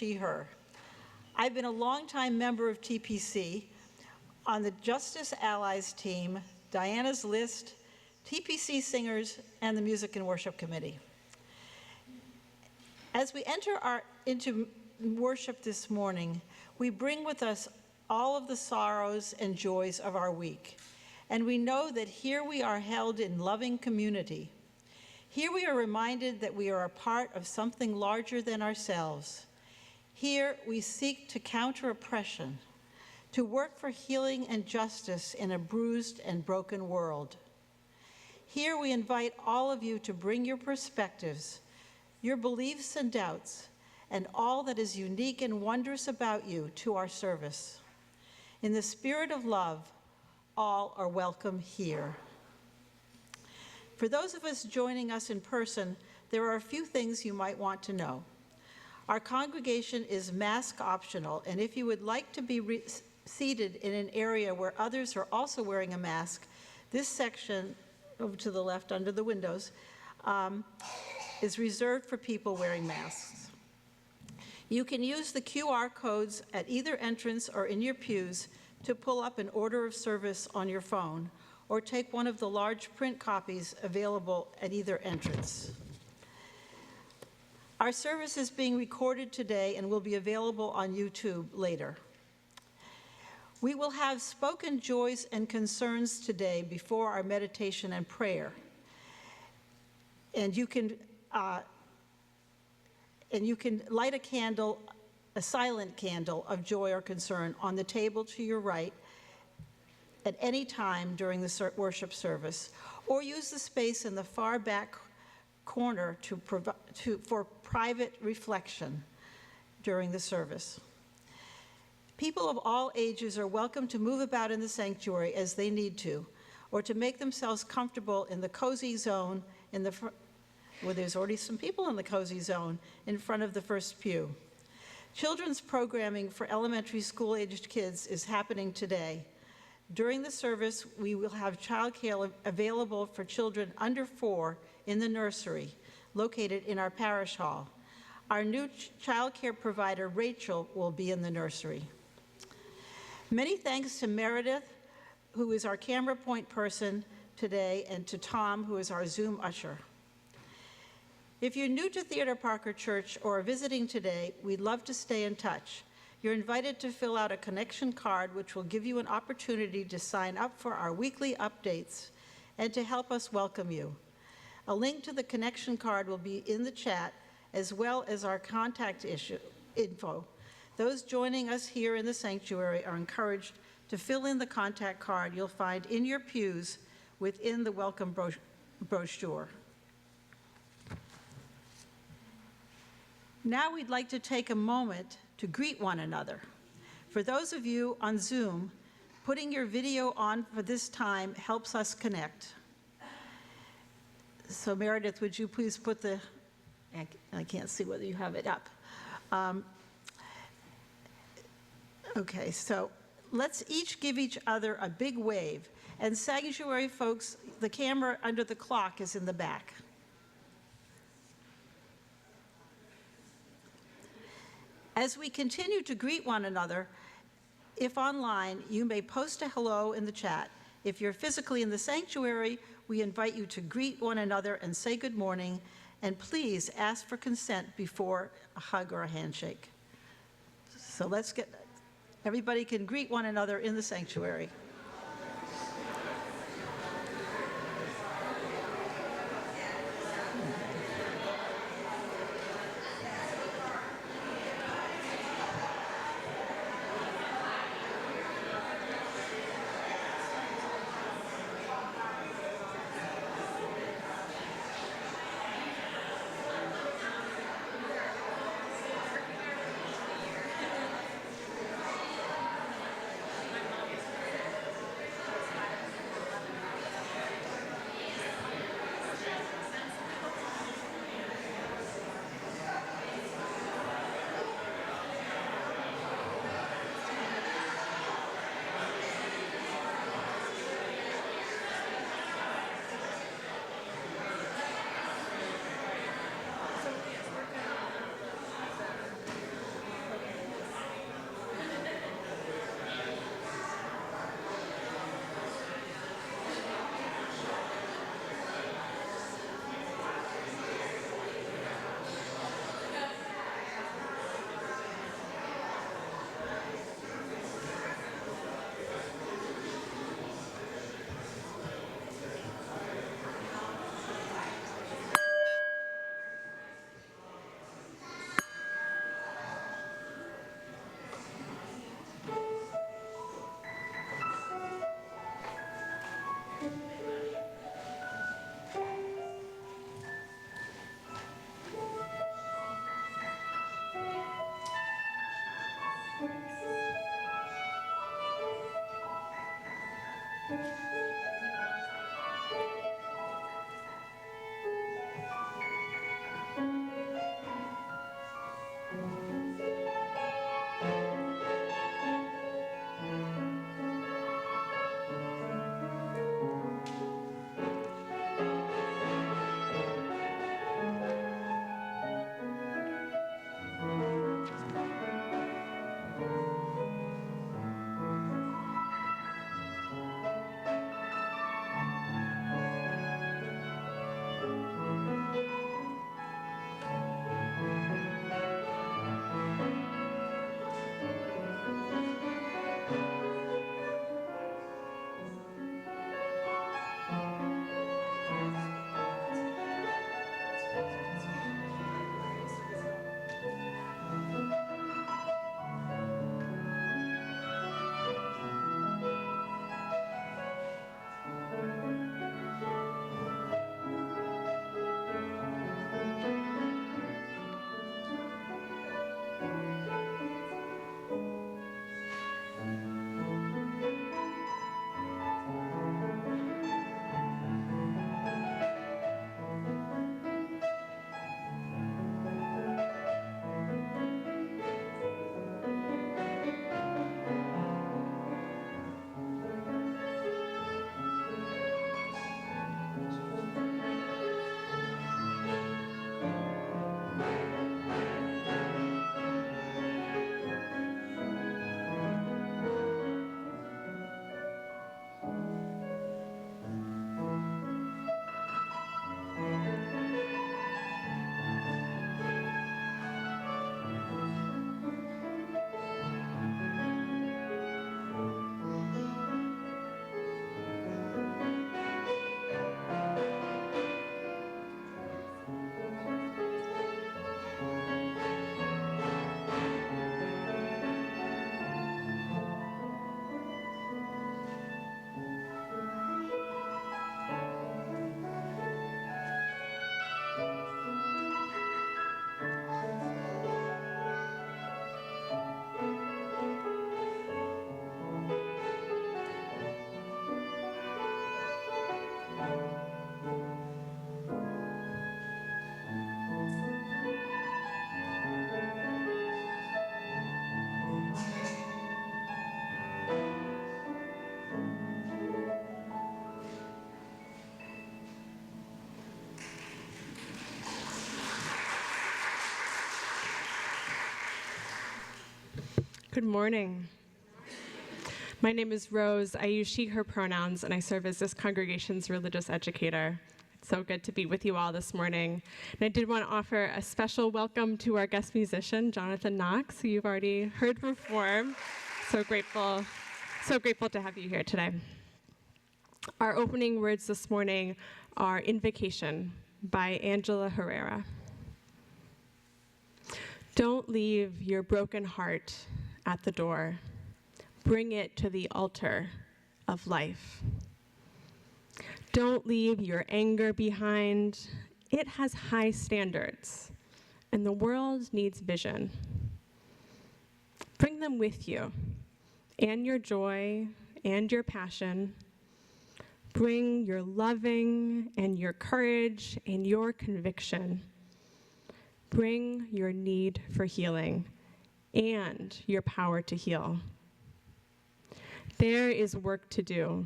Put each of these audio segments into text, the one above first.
she, her. I've been a longtime member of TPC on the Justice Allies team, Diana's List, TPC Singers, and the Music and Worship Committee. As we enter into worship this morning, we bring with us all of the sorrows and joys of our week. And we know that here we are held in loving community. Here we are reminded that we are a part of something larger than ourselves. Here we seek to counter oppression, to work for healing and justice in a bruised and broken world. Here we invite all of you to bring your perspectives, your beliefs and doubts, and all that is unique and wondrous about you to our service. In the spirit of love, all are welcome here. For those of us joining us in person, there are a few things you might want to know. Our congregation is mask optional, and if you would like to be seated in an area where others are also wearing a mask, this section over to the left under the windows is reserved for people wearing masks. You can use the QR codes at either entrance or in your pews to pull up an order of service on your phone, or take one of the large print copies available at either entrance. Our service is being recorded today and will be available on YouTube later. We will have spoken joys and concerns today before our meditation and prayer. And you can light a candle, a silent candle of joy or concern on the table to your right at any time during the worship service, or use the space in the far back corner for private reflection during the service. People of all ages are welcome to move about in the sanctuary as they need to, or to make themselves comfortable in the cozy zone well, there's already some people in the cozy zone in front of the first pew. Children's programming for elementary school-aged kids is happening today. During the service, we will have childcare available for children under 4 in the nursery, located in our parish hall. Our new childcare provider, Rachel, will be in the nursery. Many thanks to Meredith, who is our camera point person today, and to Tom, who is our Zoom usher. If you're new to Theodore Parker Church or are visiting today, we'd love to stay in touch. You're invited to fill out a connection card, which will give you an opportunity to sign up for our weekly updates and to help us welcome you. A link to the connection card will be in the chat, as well as our contact info. Those joining us here in the sanctuary are encouraged to fill in the contact card you'll find in your pews within the welcome brochure. Now we'd like to take a moment to greet one another. For those of you on Zoom, putting your video on for this time helps us connect. So Meredith, would you please put I can't see whether you have it up. Okay, so let's each give each other a big wave. And sanctuary folks, the camera under the clock is in the back. As we continue to greet one another, if online, you may post a hello in the chat. If you're physically in the sanctuary, we invite you to greet one another and say good morning, and please ask for consent before a hug or a handshake. So everybody can greet one another in the sanctuary. Good morning. My name is Rose. I use she, her pronouns, and I serve as this congregation's religious educator. It's so good to be with you all this morning. And I did want to offer a special welcome to our guest musician, Jonathan Knox, who you've already heard perform. So grateful to have you here today. Our opening words this morning are Invocation by Angela Herrera. Don't leave your broken heart at the door. Bring it to the altar of life. Don't leave your anger behind. It has high standards, and the world needs vision. Bring them with you, and your joy and your passion. Bring your loving and your courage and your conviction. Bring your need for healing and your power to heal. There is work to do.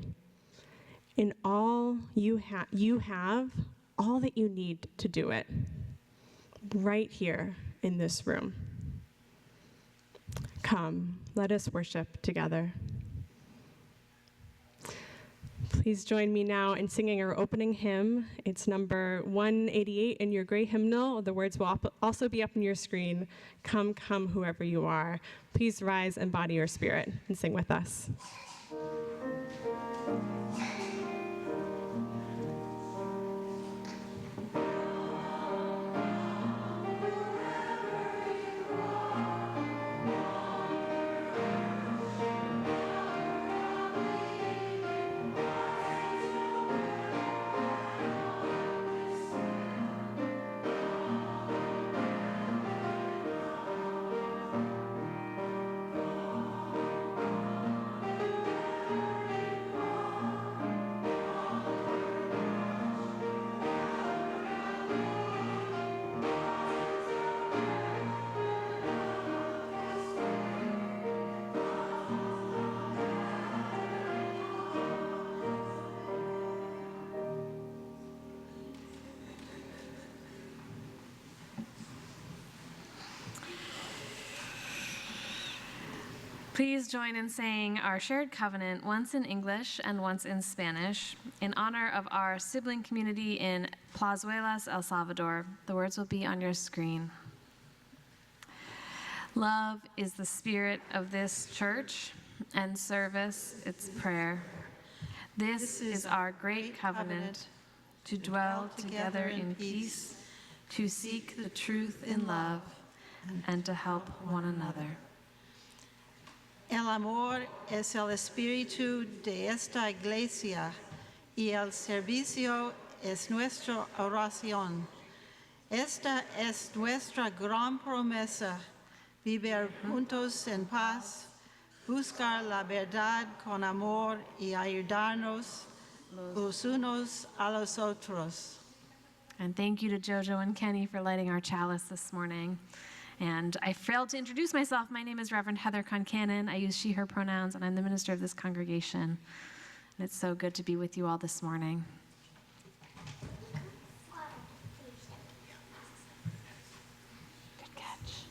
In all you have all that you need to do it, right here in this room. Come, let us worship together. Please join me now in singing our opening hymn. It's number 188 in your gray hymnal. The words will also be up on your screen. Come, come, whoever you are. Please rise, embody your spirit, and sing with us. Please join in saying our shared covenant once in English and once in Spanish in honor of our sibling community in Plazuelas, El Salvador. The words will be on your screen. Love is the spirit of this church, and service its prayer. This is our great covenant, to dwell together in peace, to seek the truth in love, and to help one another. El amor es el espíritu de esta iglesia y el servicio es nuestra oración. Esta es nuestra gran promesa, vivir juntos en paz, buscar la verdad con amor y ayudarnos los unos a los otros. And thank you to Jojo and Kenny for lighting our chalice this morning. And I failed to introduce myself. My name is Reverend Heather Concannon. I use she, her pronouns, and I'm the minister of this congregation. And it's so good to be with you all this morning. Good catch.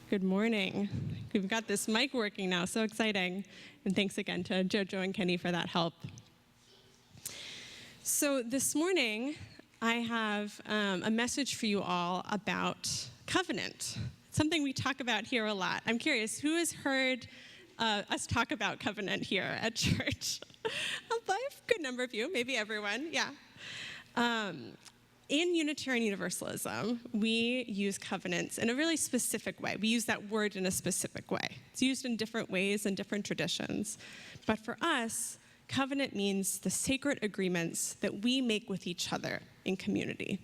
Good morning. We've got this mic working now, so exciting. And thanks again to Jojo and Kenny for that help. So this morning, I have a message for you all about covenant. It's something we talk about here a lot. I'm curious, who has heard us talk about covenant here at church? A good number of you, maybe everyone, yeah. In Unitarian Universalism, we use covenants in a really specific way. We use that word in a specific way. It's used in different ways in different traditions. But for us, covenant means the sacred agreements that we make with each other in community.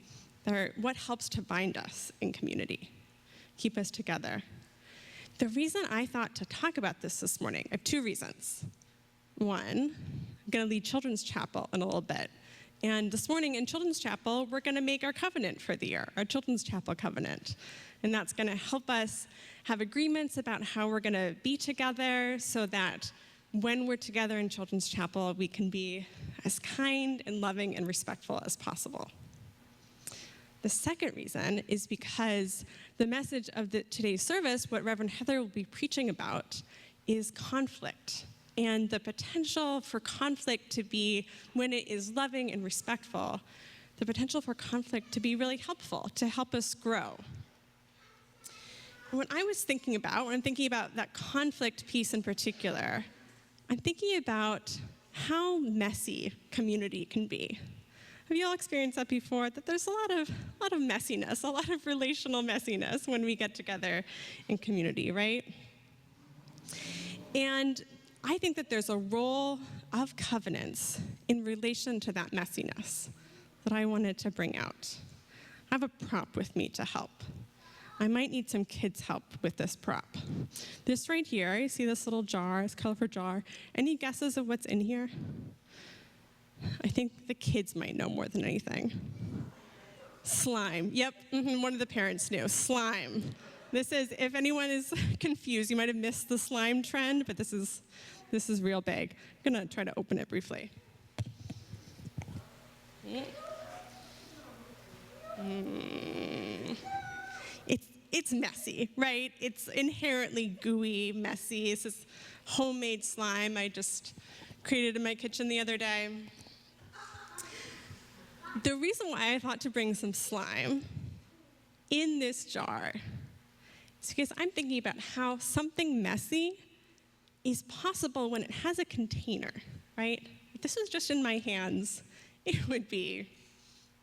They're what helps to bind us in community, keep us together. The reason I thought to talk about this morning, I have two reasons. One, I'm going to lead Children's Chapel in a little bit. And this morning in Children's Chapel, we're going to make our covenant for the year, our Children's Chapel covenant. And that's going to help us have agreements about how we're going to be together so that when we're together in Children's Chapel, we can be as kind and loving and respectful as possible. The second reason is because the message of today's service, what Reverend Heather will be preaching about, is conflict and the potential for conflict to be, when it is loving and respectful, the potential for conflict to be really helpful, to help us grow. And when I'm thinking about that conflict piece in particular, I'm thinking about how messy community can be. Have you all experienced that before? That there's a lot of messiness, a lot of relational messiness when we get together in community, right? And I think that there's a role of covenants in relation to that messiness that I wanted to bring out. I have a prop with me to help. I might need some kids' help with this prop. This right here, you see this little jar, this colorful jar. Any guesses of what's in here? I think the kids might know more than anything. Slime. Yep, one of the parents knew. Slime. This is, if anyone is confused, you might have missed the slime trend, but this is real big. I'm gonna try to open it briefly. It's messy, right? It's inherently gooey, messy. It's this homemade slime I just created in my kitchen the other day. The reason why I thought to bring some slime in this jar is because I'm thinking about how something messy is possible when it has a container, right? If this was just in my hands, it would be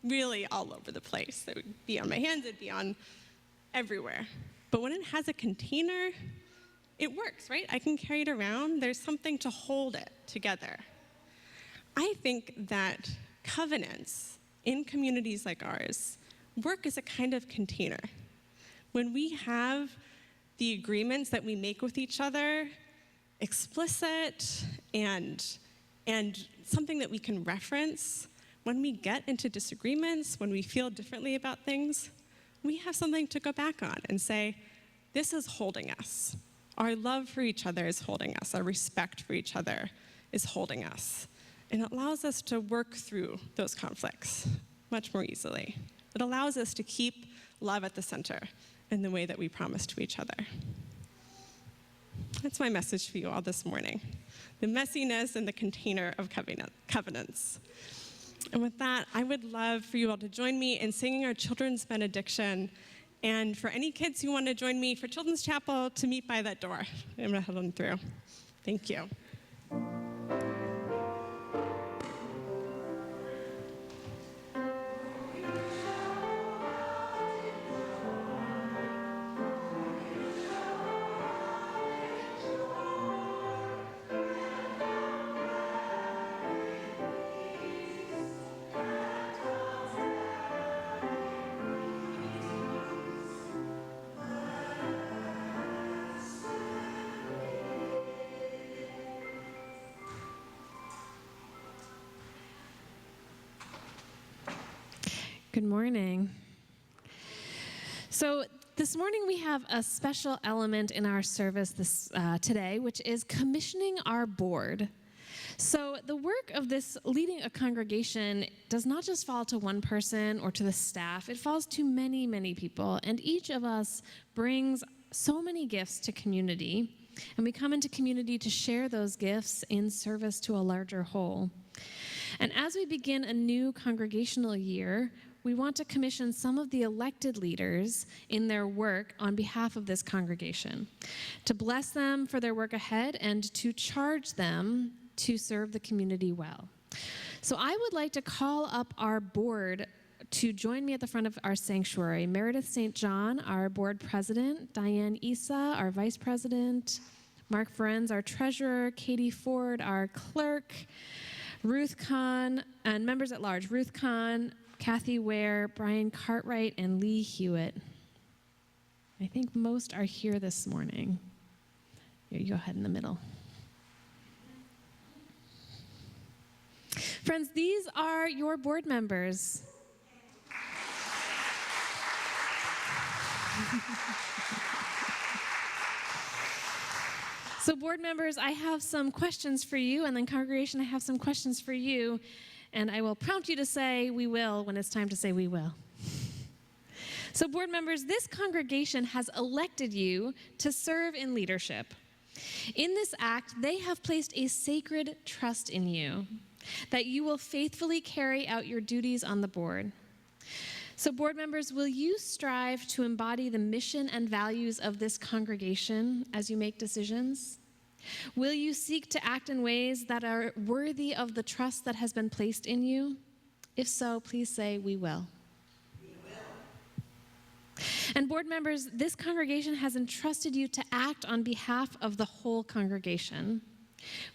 really all over the place. It would be on my hands, it'd be on everywhere. But when it has a container, it works, right? I can carry it around. There's something to hold it together. I think that covenants in communities like ours work as a kind of container. When we have the agreements that we make with each other explicit and something that we can reference, when we get into disagreements, when we feel differently about things, we have something to go back on and say, this is holding us. Our love for each other is holding us. Our respect for each other is holding us. And it allows us to work through those conflicts much more easily. It allows us to keep love at the center in the way that we promise to each other. That's my message for you all this morning. The messiness and the container of covenants. And with that, I would love for you all to join me in singing our children's benediction. And for any kids who want to join me for Children's Chapel, to meet by that door. I'm going to head on through. Thank you. Good morning. So this morning we have a special element in our service today, which is commissioning our board. So the work of this leading a congregation does not just fall to one person or to the staff. It falls to many, many people, and each of us brings so many gifts to community, and we come into community to share those gifts in service to a larger whole. And as we begin a new congregational year, we want to commission some of the elected leaders in their work on behalf of this congregation, to bless them for their work ahead and to charge them to serve the community well. So I would like to call up our board to join me at the front of our sanctuary. Meredith St. John, our board president, Diane Issa, our vice president, Mark Ferenz, our treasurer, Katie Ford, our clerk, Ruth Kahn, and members at large, Ruth Kahn, Kathy Ware, Brian Cartwright, and Lee Hewitt. I think most are here this morning. Here, you go ahead in the middle. Friends, these are your board members. So board members, I have some questions for you, and then congregation, I have some questions for you, and I will prompt you to say we will when it's time to say we will. So board members, this congregation has elected you to serve in leadership. In this act, they have placed a sacred trust in you that you will faithfully carry out your duties on the board. So board members, will you strive to embody the mission and values of this congregation as you make decisions? Will you seek to act in ways that are worthy of the trust that has been placed in you? If so, please say, we will. We will. And board members, this congregation has entrusted you to act on behalf of the whole congregation.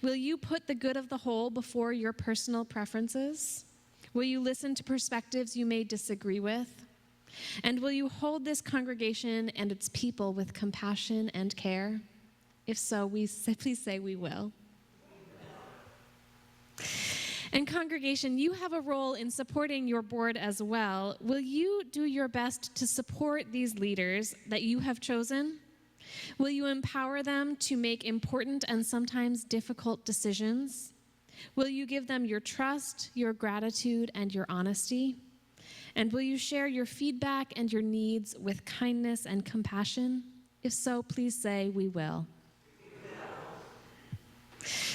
Will you put the good of the whole before your personal preferences? Will you listen to perspectives you may disagree with? And will you hold this congregation and its people with compassion and care? If so, please say we will. And congregation, you have a role in supporting your board as well. Will you do your best to support these leaders that you have chosen? Will you empower them to make important and sometimes difficult decisions? Will you give them your trust, your gratitude, and your honesty? And will you share your feedback and your needs with kindness and compassion? If so, please say, we will.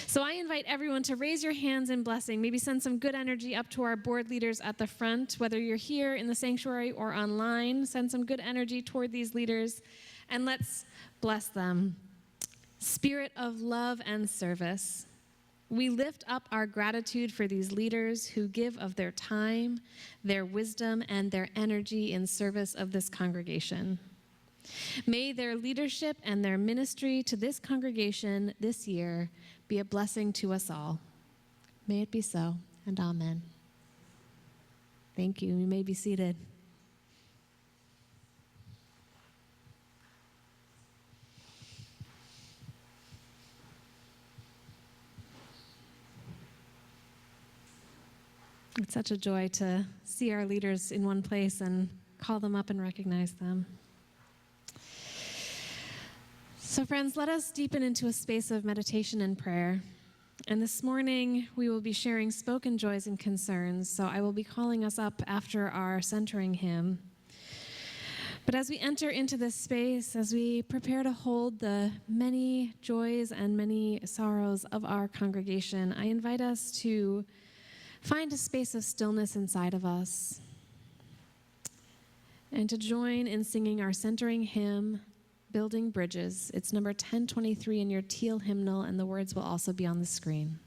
So I invite everyone to raise your hands in blessing. Maybe send some good energy up to our board leaders at the front. Whether you're here in the sanctuary or online, send some good energy toward these leaders, and let's bless them. Spirit of love and service, we lift up our gratitude for these leaders who give of their time, their wisdom, and their energy in service of this congregation. May their leadership and their ministry to this congregation this year be a blessing to us all. May it be so, and amen. Thank you. You may be seated. It's such a joy to see our leaders in one place and call them up and recognize them. So friends, let us deepen into a space of meditation and prayer. And this morning, we will be sharing spoken joys and concerns. So I will be calling us up after our centering hymn. But as we enter into this space, as we prepare to hold the many joys and many sorrows of our congregation, I invite us to find a space of stillness inside of us and to join in singing our centering hymn, Building Bridges. It's number 1023 in your teal hymnal, and the words will also be on the screen.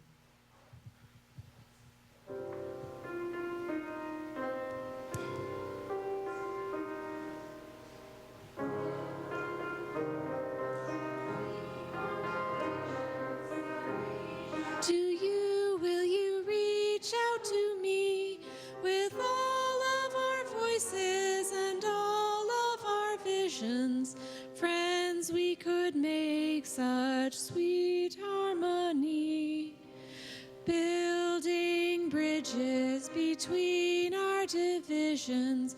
Will you reach out to me with all of our voices and all of our visions? Friends, we could make such sweet harmony, building bridges between our divisions.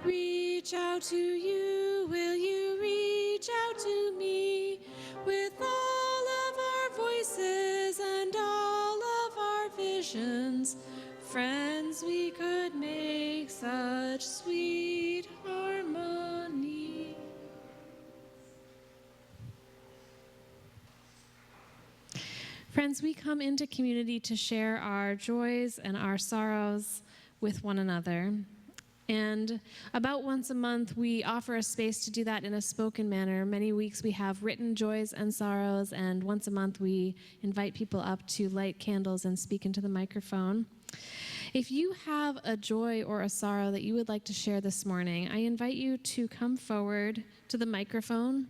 Reach out to you, will you reach out to me with all of our voices and all of our visions? Friends, we could make such sweet harmony. Friends, we come into community to share our joys and our sorrows with one another. And about once a month, we offer a space to do that in a spoken manner. Many weeks we have written joys and sorrows, and once a month we invite people up to light candles and speak into the microphone. If you have a joy or a sorrow that you would like to share this morning, I invite you to come forward to the microphone,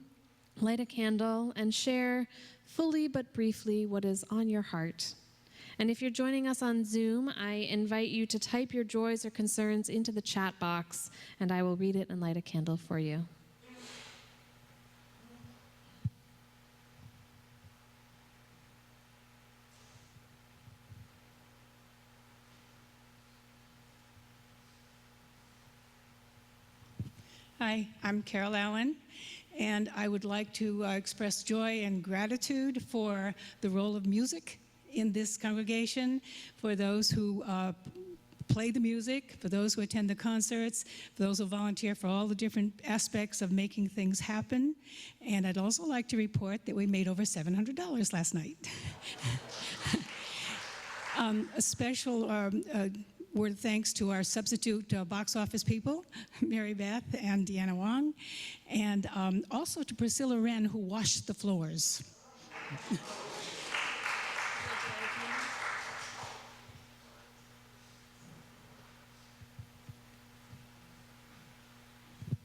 light a candle, and share fully but briefly what is on your heart. And if you're joining us on Zoom, I invite you to type your joys or concerns into the chat box, and I will read it and light a candle for you. Hi, I'm Carol Allen, And I would like to express joy and gratitude for the role of music in this congregation, for those who play the music, for those who attend the concerts, for those who volunteer for all the different aspects of making things happen. And I'd also like to report that we made over $700 last night. A special word of thanks to our substitute box office people, Mary Beth and Deanna Wong, and also to Priscilla Wren, who washed the floors.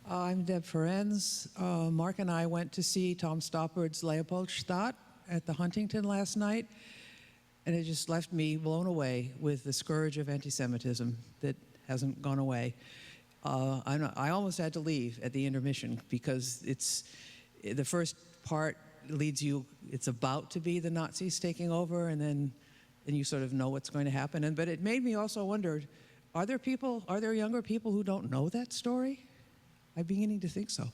I'm Deb Ferenz. Mark and I went to see Tom Stoppard's Leopoldstadt at the Huntington last night, and it just left me blown away with the scourge of anti-Semitism that hasn't gone away. I almost had to leave at the intermission because the first part leads you, it's about to be the Nazis taking over, and you sort of know what's going to happen. But it made me also wonder, are there younger people who don't know that story? I'm beginning to think so.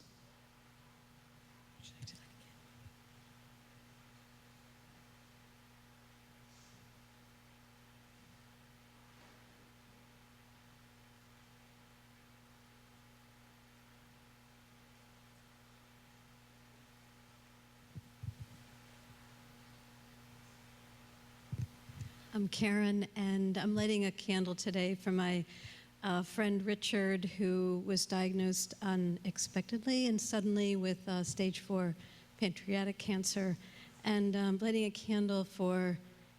I'm Karen, and I'm lighting a candle today for my friend Richard, who was diagnosed unexpectedly and suddenly with stage 4 pancreatic cancer. And I'm lighting a candle for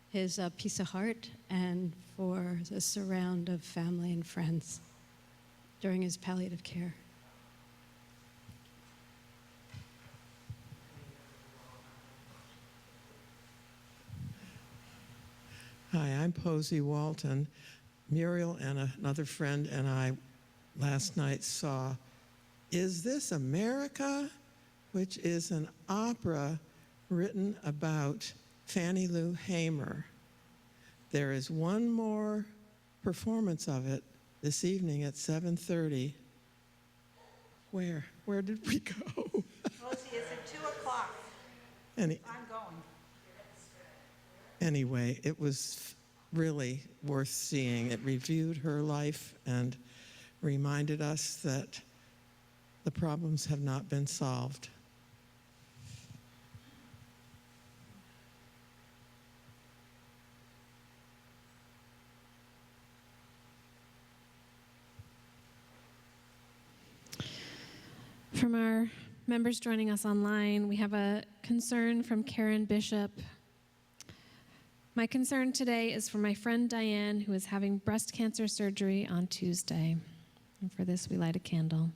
his peace of heart and for the surround of family and friends during his palliative care. Hi, I'm Posey Walton. Muriel and another friend and I last night saw Is This America?, which is an opera written about Fannie Lou Hamer. There is one more performance of it this evening at 7:30. Where did we go? Rosie, it's at 2 o'clock. I'm going. Anyway, it was really worth seeing. It reviewed her life and reminded us that the problems have not been solved. From our members joining us online, we have a concern from Karen Bishop. My concern today is for my friend Diane, who is having breast cancer surgery on Tuesday. And for this, we light a candle.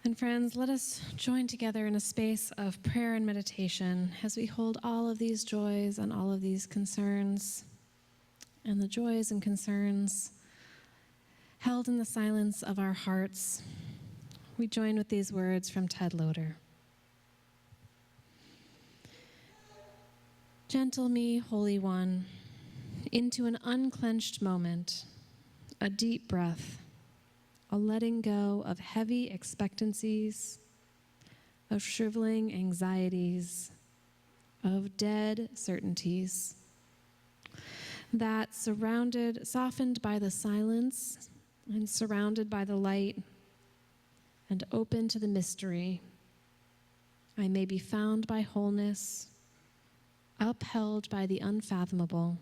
And friends, let us join together in a space of prayer and meditation as we hold all of these joys and all of these concerns, and the joys and concerns held in the silence of our hearts. We join with these words from Ted Loder. Gentle me, Holy One, into an unclenched moment, a deep breath, a letting go of heavy expectancies, of shriveling anxieties, of dead certainties, that softened by the silence and surrounded by the light and open to the mystery, I may be found by wholeness, upheld by the unfathomable,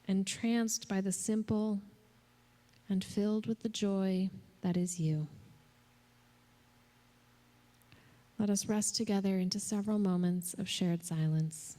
entranced by the simple, and filled with the joy that is you. Let us rest together into several moments of shared silence.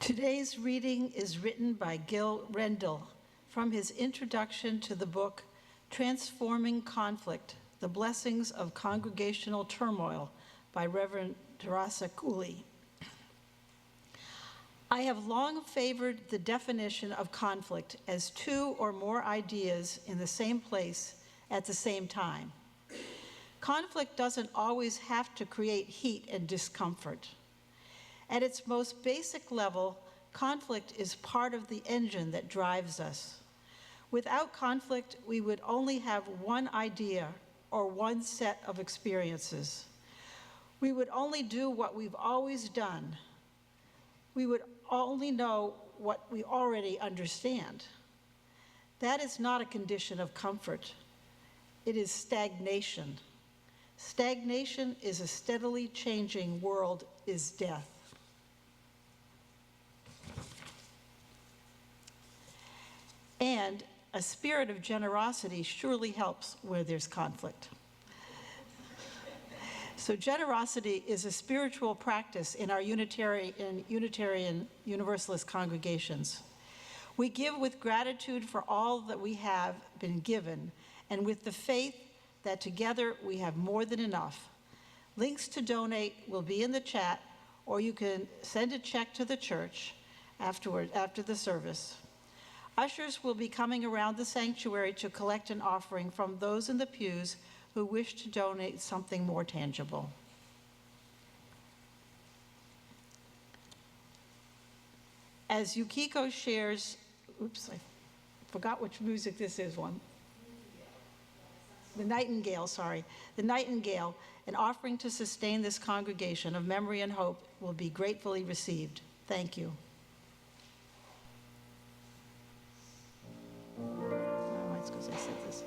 Today's reading is written by Gil Rendell from his introduction to the book Transforming Conflict, The Blessings of Congregational Turmoil by Reverend Teresa Cooley. I have long favored the definition of conflict as two or more ideas in the same place at the same time. Conflict doesn't always have to create heat and discomfort. At its most basic level, conflict is part of the engine that drives us. Without conflict, we would only have one idea or one set of experiences. We would only do what we've always done. We would only know what we already understand. That is not a condition of comfort. It is stagnation. Stagnation is a steadily changing world is death. And a spirit of generosity surely helps where there's conflict. So generosity is a spiritual practice in our Unitarian Universalist congregations. We give with gratitude for all that we have been given, and with the faith that together we have more than enough. Links to donate will be in the chat, or you can send a check to the church after the service. Ushers will be coming around the sanctuary to collect an offering from those in the pews who wish to donate something more tangible. As Yukiko shares, oops, I forgot which music this is one. The Nightingale, sorry. The Nightingale, an offering to sustain this congregation of memory and hope, will be gratefully received. Thank you. Oh, it's because I said this.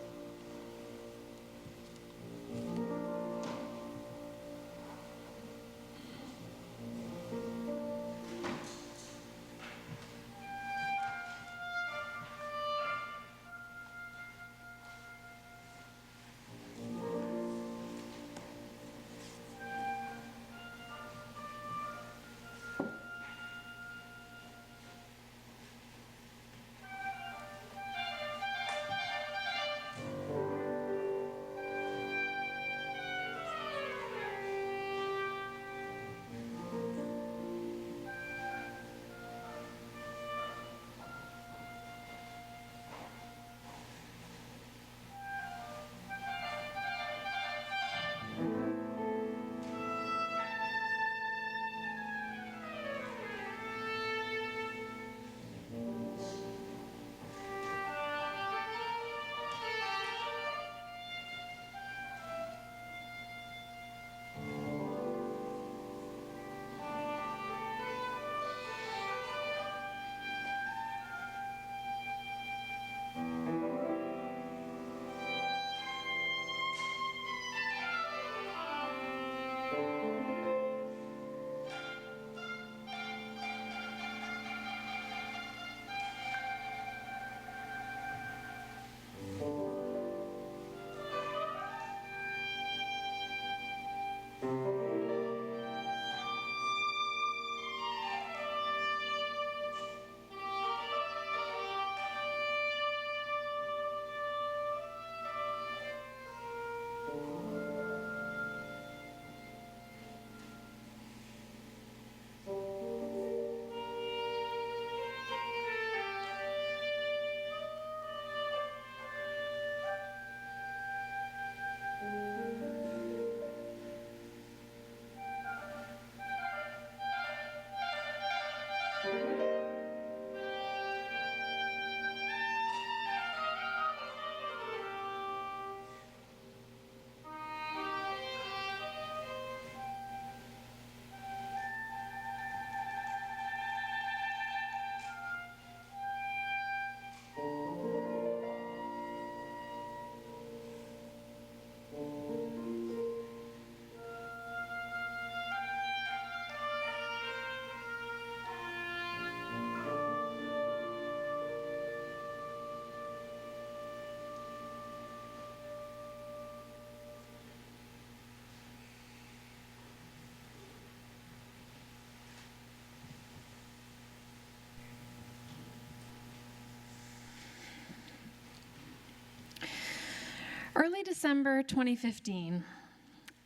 Early December 2015,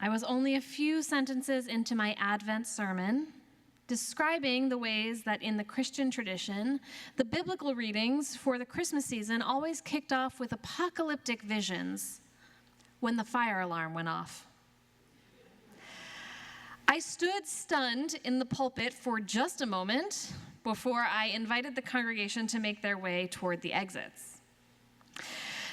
I was only a few sentences into my Advent sermon, describing the ways that in the Christian tradition, the biblical readings for the Christmas season always kicked off with apocalyptic visions when the fire alarm went off. I stood stunned in the pulpit for just a moment before I invited the congregation to make their way toward the exits.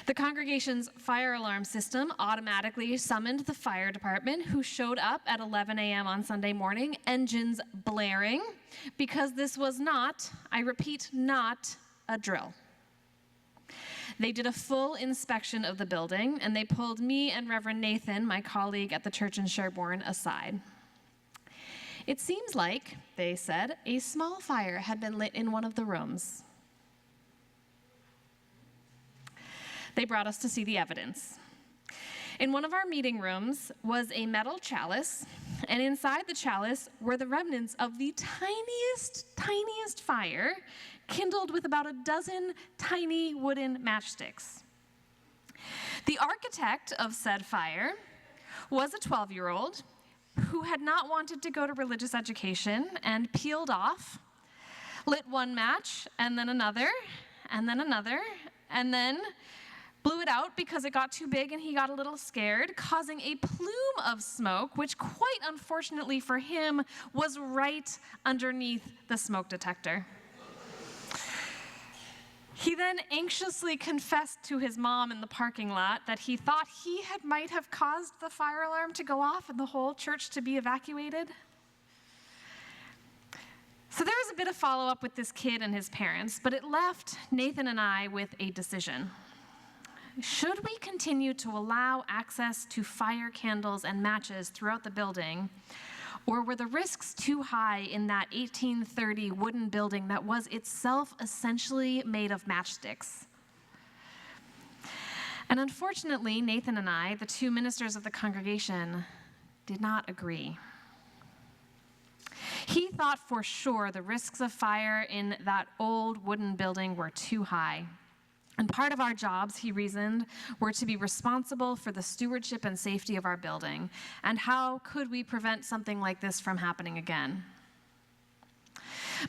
The congregation's fire alarm system automatically summoned the fire department, who showed up at 11 a.m. on Sunday morning, engines blaring, because this was not, I repeat, not a drill. They did a full inspection of the building, and they pulled me and Reverend Nathan, my colleague at the church in Sherborne, aside. It seems like, they said, a small fire had been lit in one of the rooms. They brought us to see the evidence. In one of our meeting rooms was a metal chalice, and inside the chalice were the remnants of the tiniest fire, kindled with about a dozen tiny wooden matchsticks. The architect of said fire was a 12-year-old who had not wanted to go to religious education and peeled off, lit one match, and then another, and then another, and then blew it out because it got too big and he got a little scared, causing a plume of smoke, which quite unfortunately for him was right underneath the smoke detector. He then anxiously confessed to his mom in the parking lot that he thought he might have caused the fire alarm to go off and the whole church to be evacuated. So there was a bit of follow-up with this kid and his parents, but it left Nathan and I with a decision. Should we continue to allow access to fire candles and matches throughout the building, or were the risks too high in that 1830 wooden building that was itself essentially made of matchsticks? And unfortunately, Nathan and I, the two ministers of the congregation, did not agree. He thought for sure the risks of fire in that old wooden building were too high. And part of our jobs, he reasoned, were to be responsible for the stewardship and safety of our building. And how could we prevent something like this from happening again?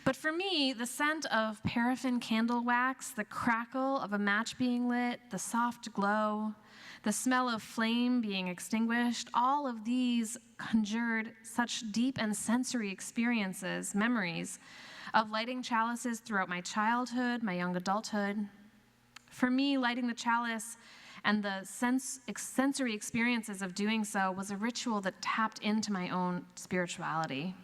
But for me, the scent of paraffin candle wax, the crackle of a match being lit, the soft glow, the smell of flame being extinguished, all of these conjured such deep and sensory experiences, memories of lighting chalices throughout my childhood, my young adulthood. For me, lighting the chalice and the sensory experiences of doing so was a ritual that tapped into my own spirituality.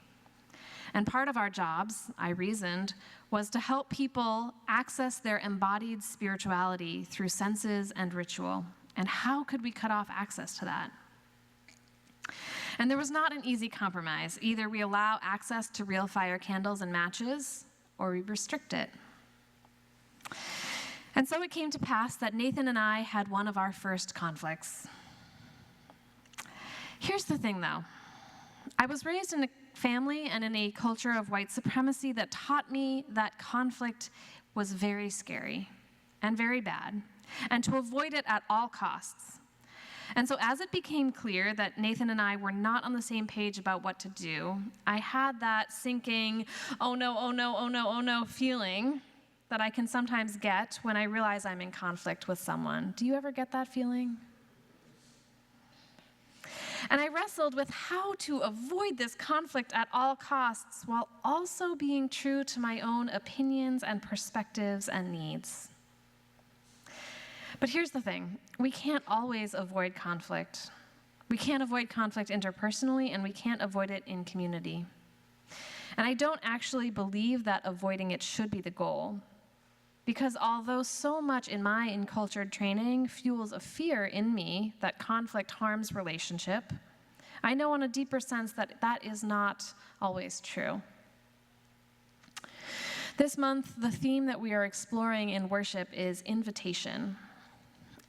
And part of our jobs, I reasoned, was to help people access their embodied spirituality through senses and ritual. And how could we cut off access to that? And there was not an easy compromise. Either we allow access to real fire candles and matches, or we restrict it. And so it came to pass that Nathan and I had one of our first conflicts. Here's the thing, though. I was raised in a family and in a culture of white supremacy that taught me that conflict was very scary and very bad, and to avoid it at all costs. And so as it became clear that Nathan and I were not on the same page about what to do, I had that sinking, oh no, oh no, oh no, oh no feeling that I can sometimes get when I realize I'm in conflict with someone. Do you ever get that feeling? And I wrestled with how to avoid this conflict at all costs while also being true to my own opinions and perspectives and needs. But here's the thing, we can't always avoid conflict. We can't avoid conflict interpersonally, and we can't avoid it in community. And I don't actually believe that avoiding it should be the goal. Because although so much in my encultured training fuels a fear in me that conflict harms relationship, I know in a deeper sense that that is not always true. This month, the theme that we are exploring in worship is invitation.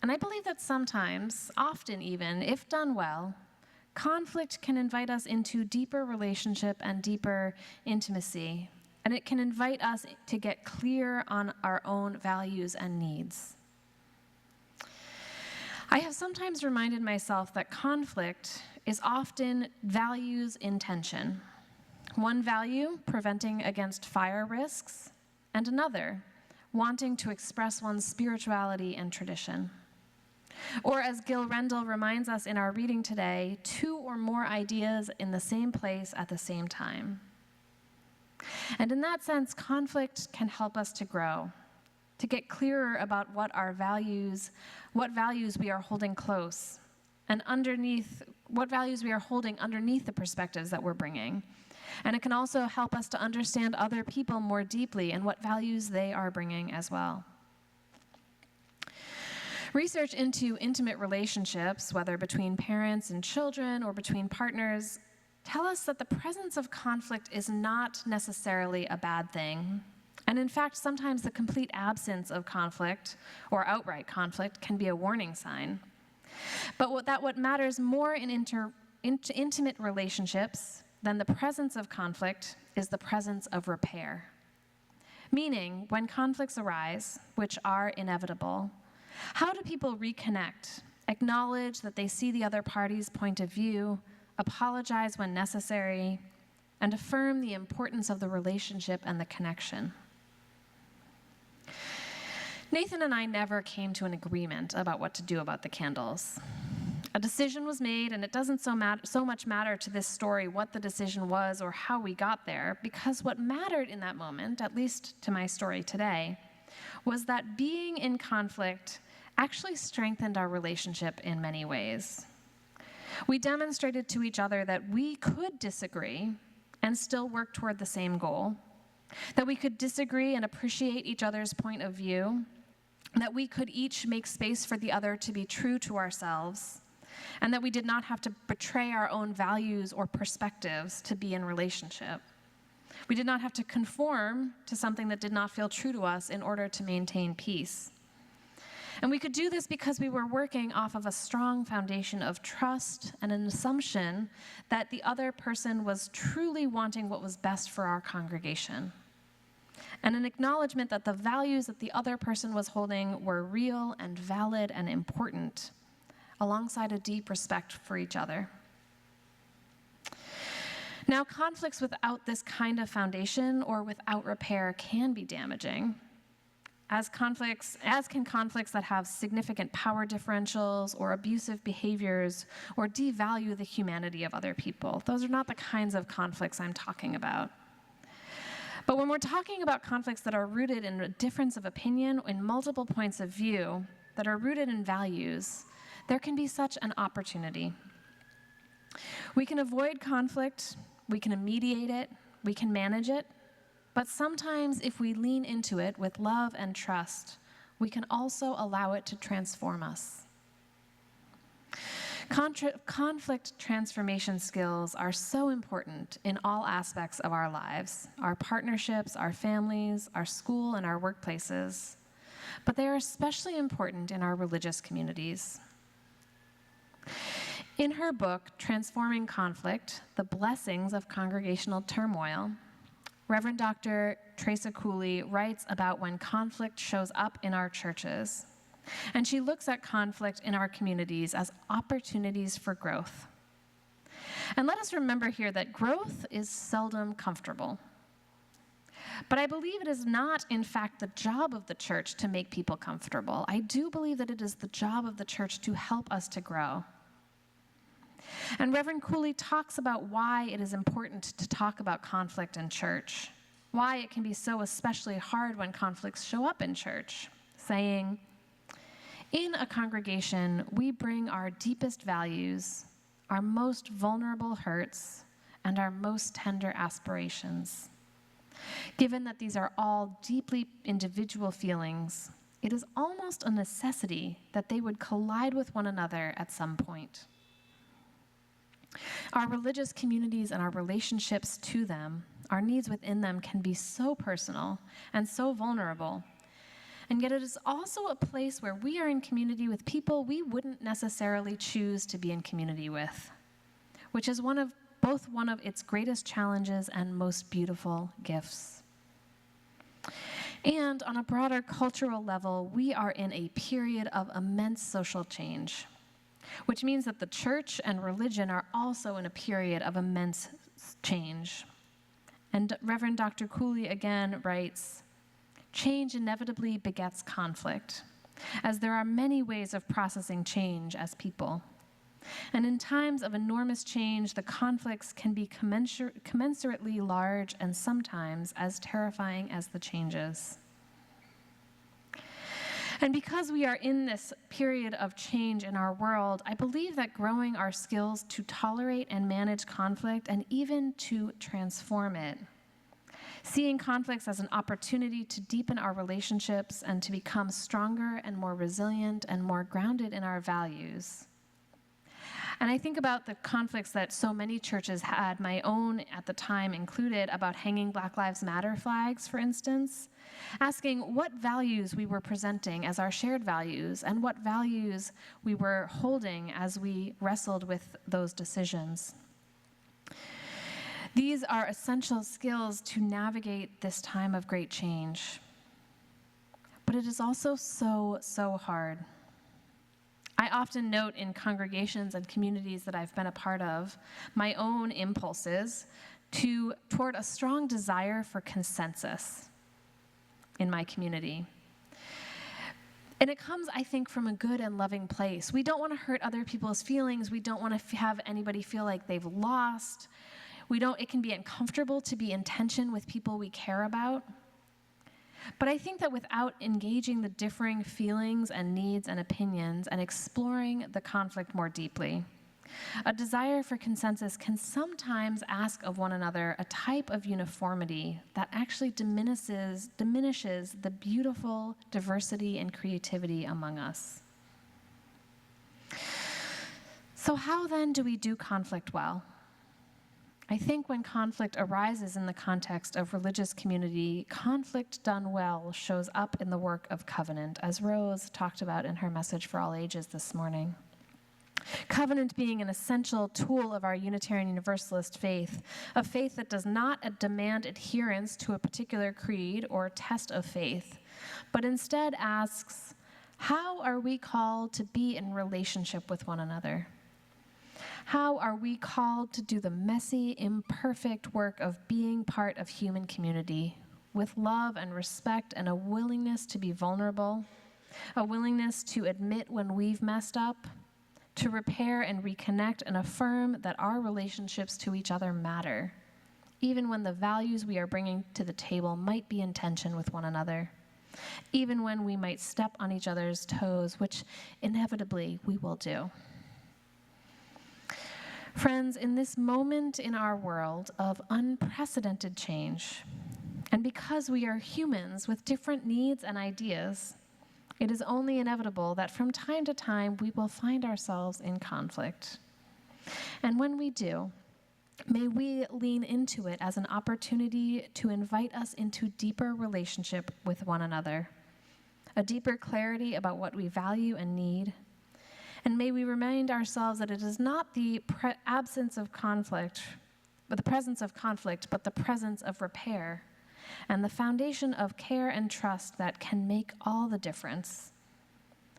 And I believe that sometimes, often even, if done well, conflict can invite us into deeper relationship and deeper intimacy. And it can invite us to get clear on our own values and needs. I have sometimes reminded myself that conflict is often values in tension. One value, preventing against fire risks, and another, wanting to express one's spirituality and tradition. Or as Gil Rendell reminds us in our reading today, two or more ideas in the same place at the same time. And in that sense, conflict can help us to grow, to get clearer about what values we are holding close, and what values we are holding underneath the perspectives that we're bringing. And it can also help us to understand other people more deeply and what values they are bringing as well. Research into intimate relationships, whether between parents and children or between partners, tell us that the presence of conflict is not necessarily a bad thing. And in fact, sometimes the complete absence of conflict or outright conflict can be a warning sign. But what matters more in intimate relationships than the presence of conflict is the presence of repair. Meaning, when conflicts arise, which are inevitable, how do people reconnect, acknowledge that they see the other party's point of view, apologize when necessary, and affirm the importance of the relationship and the connection? Nathan and I never came to an agreement about what to do about the candles. A decision was made, and it doesn't so much matter to this story what the decision was or how we got there, because what mattered in that moment, at least to my story today, was that being in conflict actually strengthened our relationship in many ways. We demonstrated to each other that we could disagree and still work toward the same goal, that we could disagree and appreciate each other's point of view, that we could each make space for the other to be true to ourselves, and that we did not have to betray our own values or perspectives to be in relationship. We did not have to conform to something that did not feel true to us in order to maintain peace. And we could do this because we were working off of a strong foundation of trust and an assumption that the other person was truly wanting what was best for our congregation, and an acknowledgement that the values that the other person was holding were real and valid and important, alongside a deep respect for each other. Now, conflicts without this kind of foundation or without repair can be damaging, as can conflicts that have significant power differentials or abusive behaviors or devalue the humanity of other people. Those are not the kinds of conflicts I'm talking about. But when we're talking about conflicts that are rooted in a difference of opinion, in multiple points of view, that are rooted in values, there can be such an opportunity. We can avoid conflict, we can mediate it, we can manage it, but sometimes if we lean into it with love and trust, we can also allow it to transform us. Conflict transformation skills are so important in all aspects of our lives, our partnerships, our families, our school, and our workplaces, but they are especially important in our religious communities. In her book, Transforming Conflict, The Blessings of Congregational Turmoil, Reverend Dr. Teresa Cooley writes about when conflict shows up in our churches, and she looks at conflict in our communities as opportunities for growth. And let us remember here that growth is seldom comfortable. But I believe it is not, in fact, the job of the church to make people comfortable. I do believe that it is the job of the church to help us to grow. And Reverend Cooley talks about why it is important to talk about conflict in church, why it can be so especially hard when conflicts show up in church, saying, "In a congregation, we bring our deepest values, our most vulnerable hurts, and our most tender aspirations. Given that these are all deeply individual feelings, it is almost a necessity that they would collide with one another at some point. Our religious communities and our relationships to them, our needs within them can be so personal and so vulnerable. And yet it is also a place where we are in community with people we wouldn't necessarily choose to be in community with, which is both one of its greatest challenges and most beautiful gifts. And on a broader cultural level, we are in a period of immense social change, which means that the church and religion are also in a period of immense change. And Reverend Dr. Cooley again writes, "Change inevitably begets conflict, as there are many ways of processing change as people. And in times of enormous change, the conflicts can be commensurately large and sometimes as terrifying as the changes." And because we are in this period of change in our world, I believe that growing our skills to tolerate and manage conflict and even to transform it, seeing conflicts as an opportunity to deepen our relationships and to become stronger and more resilient and more grounded in our values. And I think about the conflicts that so many churches had, my own at the time included, about hanging Black Lives Matter flags, for instance, asking what values we were presenting as our shared values and what values we were holding as we wrestled with those decisions. These are essential skills to navigate this time of great change. But it is also so hard. I often note in congregations and communities that I've been a part of my own impulses toward a strong desire for consensus in my community. And it comes, I think, from a good and loving place. We don't want to hurt other people's feelings. We don't want to have anybody feel like they've lost. It can be uncomfortable to be in tension with people we care about. But I think that without engaging the differing feelings and needs and opinions and exploring the conflict more deeply, a desire for consensus can sometimes ask of one another a type of uniformity that actually diminishes the beautiful diversity and creativity among us. So how then do we do conflict well? I think when conflict arises in the context of religious community, conflict done well shows up in the work of covenant, as Rose talked about in her message for all ages this morning. Covenant being an essential tool of our Unitarian Universalist faith, a faith that does not demand adherence to a particular creed or test of faith, but instead asks, how are we called to be in relationship with one another? How are we called to do the messy, imperfect work of being part of human community with love and respect and a willingness to be vulnerable, a willingness to admit when we've messed up, to repair and reconnect and affirm that our relationships to each other matter, even when the values we are bringing to the table might be in tension with one another, even when we might step on each other's toes, which inevitably we will do. Friends, in this moment in our world of unprecedented change, and because we are humans with different needs and ideas, it is only inevitable that from time to time we will find ourselves in conflict. And when we do, may we lean into it as an opportunity to invite us into deeper relationship with one another, a deeper clarity about what we value and need. And may we remind ourselves that it is not the absence of conflict, but the presence of conflict, but the presence of repair and the foundation of care and trust that can make all the difference.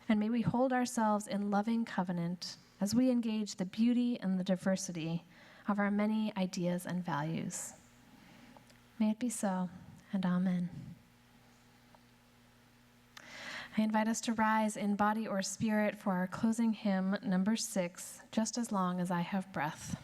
And may we hold ourselves in loving covenant as we engage the beauty and the diversity of our many ideas and values. May it be so, and amen. I invite us to rise in body or spirit for our closing hymn, number 6, Just as Long as I Have Breath.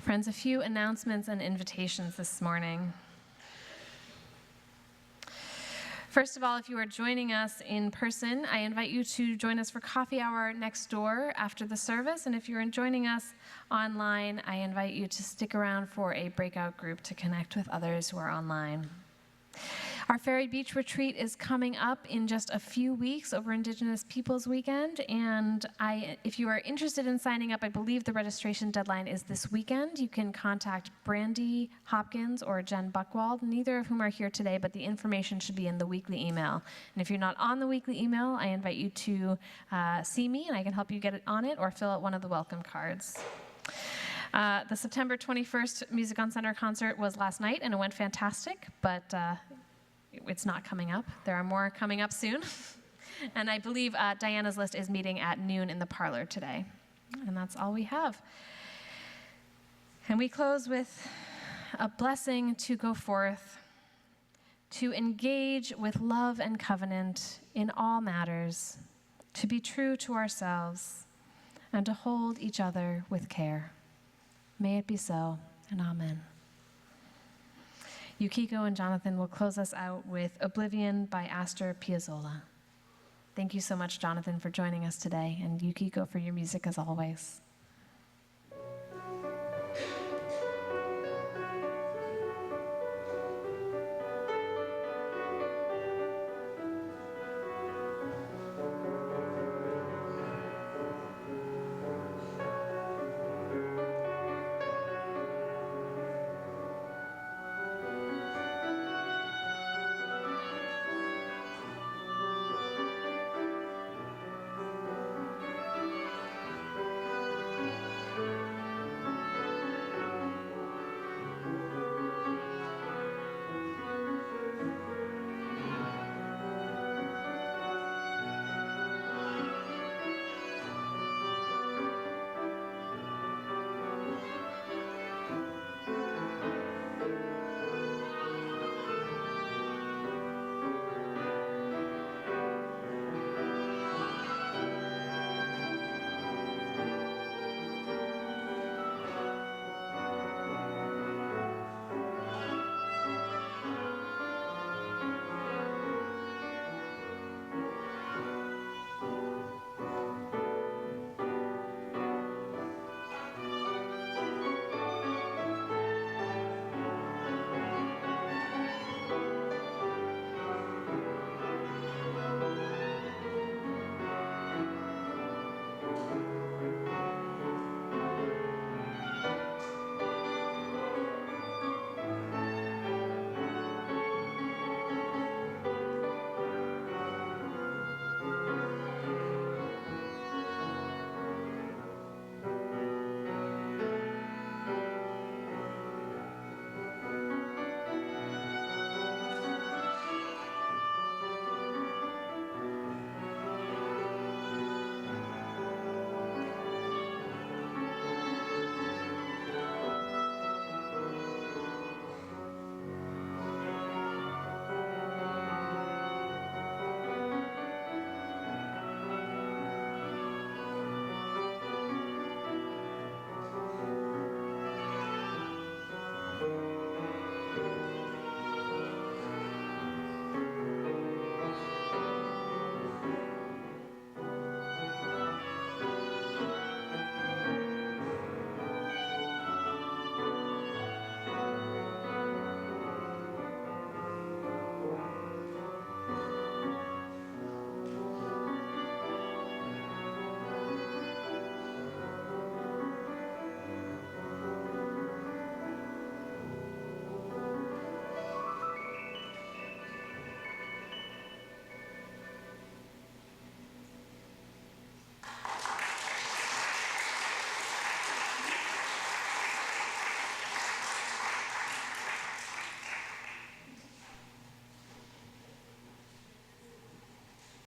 Friends, a few announcements and invitations this morning. First of all, if you are joining us in person, I invite you to join us for coffee hour next door after the service. And if you're joining us online, I invite you to stick around for a breakout group to connect with others who are online. Our Ferry Beach retreat is coming up in just a few weeks over Indigenous Peoples Weekend, and if you are interested in signing up, I believe the registration deadline is this weekend. You can contact Brandy Hopkins or Jen Buckwald, neither of whom are here today, but the information should be in the weekly email. And if you're not on the weekly email, I invite you to see me, and I can help you get it on it or fill out one of the welcome cards. The September 21st Music on Center concert was last night, and it went fantastic, but it's not coming up. There are more coming up soon. And I believe Diana's List is meeting at noon in the parlor today. And that's all we have. And we close with a blessing to go forth, to engage with love and covenant in all matters, to be true to ourselves, and to hold each other with care. May it be so, and amen. Yukiko and Jonathan will close us out with Oblivion by Astor Piazzolla. Thank you so much, Jonathan, for joining us today, and Yukiko for your music as always.